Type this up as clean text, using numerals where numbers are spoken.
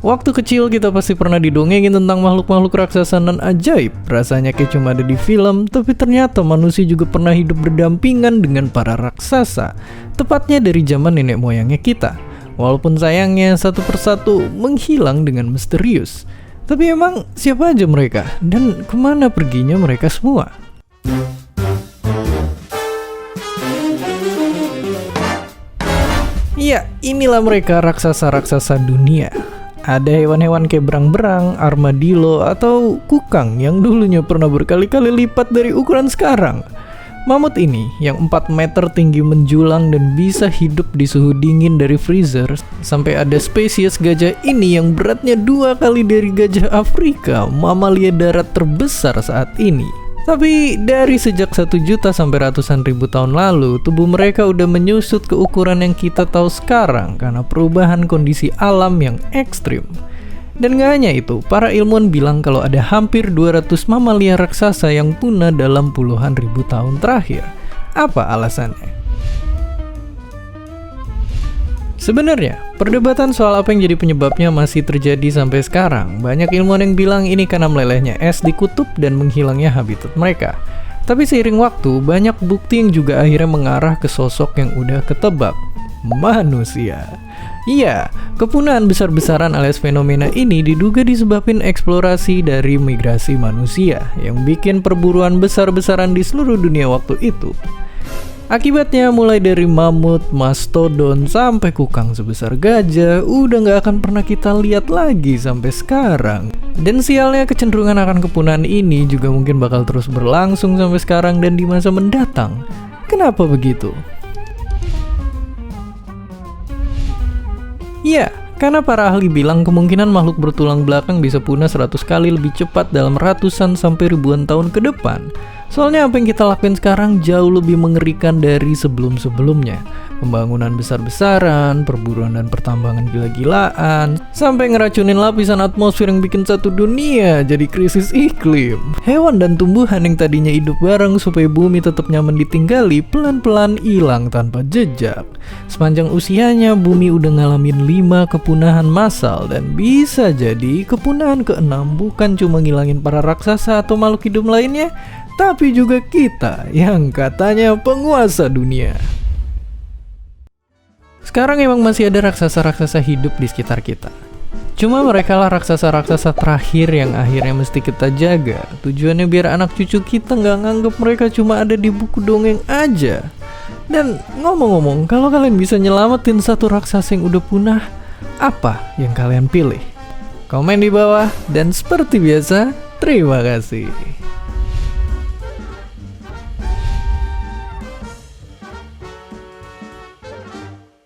Waktu kecil kita pasti pernah didongengin tentang makhluk-makhluk raksasa nan ajaib. Rasanya kayak cuma ada di film, tapi ternyata manusia juga pernah hidup berdampingan dengan para raksasa. Tepatnya dari zaman nenek moyangnya kita. Walaupun sayangnya satu persatu menghilang dengan misterius. Tapi emang siapa aja mereka? Dan kemana perginya mereka semua? Iya, inilah mereka raksasa-raksasa dunia. Ada hewan-hewan kayak berang-berang, armadillo, atau kukang yang dulunya pernah berkali-kali lipat dari ukuran sekarang. Mamut ini yang 4 meter tinggi menjulang dan bisa hidup di suhu dingin dari freezer. Sampai ada spesies gajah ini yang beratnya 2 kali dari gajah Afrika, mamalia darat terbesar saat ini. Tapi dari sejak 1 juta sampai ratusan ribu tahun lalu, tubuh mereka udah menyusut ke ukuran yang kita tahu sekarang karena perubahan kondisi alam yang ekstrim. Dan gak hanya itu, para ilmuwan bilang kalau ada hampir 200 mamalia raksasa yang punah dalam puluhan ribu tahun terakhir. Apa alasannya? Sebenarnya, perdebatan soal apa yang jadi penyebabnya masih terjadi sampai sekarang. Banyak ilmuwan yang bilang ini karena melelehnya es di kutub dan menghilangnya habitat mereka. Tapi seiring waktu, banyak bukti yang juga akhirnya mengarah ke sosok yang udah ketebak. Manusia. Iya, kepunahan besar-besaran alias fenomena ini diduga disebabkan eksplorasi dari migrasi manusia yang bikin perburuan besar-besaran di seluruh dunia waktu itu. Akibatnya mulai dari mamut, mastodon, sampai kukang sebesar gajah udah gak akan pernah kita lihat lagi sampai sekarang. Dan sialnya kecenderungan akan kepunahan ini juga mungkin bakal terus berlangsung sampai sekarang dan di masa mendatang. Kenapa begitu? Ya, karena para ahli bilang kemungkinan makhluk bertulang belakang bisa punah 100 kali lebih cepat dalam ratusan sampai ribuan tahun ke depan. Soalnya apa yang kita lakuin sekarang jauh lebih mengerikan dari sebelum-sebelumnya. Pembangunan besar-besaran, perburuan dan pertambangan gila-gilaan, sampai ngeracunin lapisan atmosfer yang bikin satu dunia jadi krisis iklim. Hewan dan tumbuhan yang tadinya hidup bareng supaya bumi tetap nyaman ditinggali, pelan-pelan hilang tanpa jejak. Sepanjang usianya, bumi udah ngalamin 5 kepunahan massal, dan bisa jadi kepunahan ke-6 bukan cuma ngilangin para raksasa atau makhluk hidup lainnya, tapi juga kita yang katanya penguasa dunia. Sekarang emang masih ada raksasa-raksasa hidup di sekitar kita. Cuma mereka lah raksasa-raksasa terakhir yang akhirnya mesti kita jaga. Tujuannya biar anak cucu kita nggak nganggep mereka cuma ada di buku dongeng aja. Dan ngomong-ngomong, kalau kalian bisa nyelamatin satu raksasa yang udah punah, apa yang kalian pilih? Komen di bawah, dan seperti biasa, terima kasih.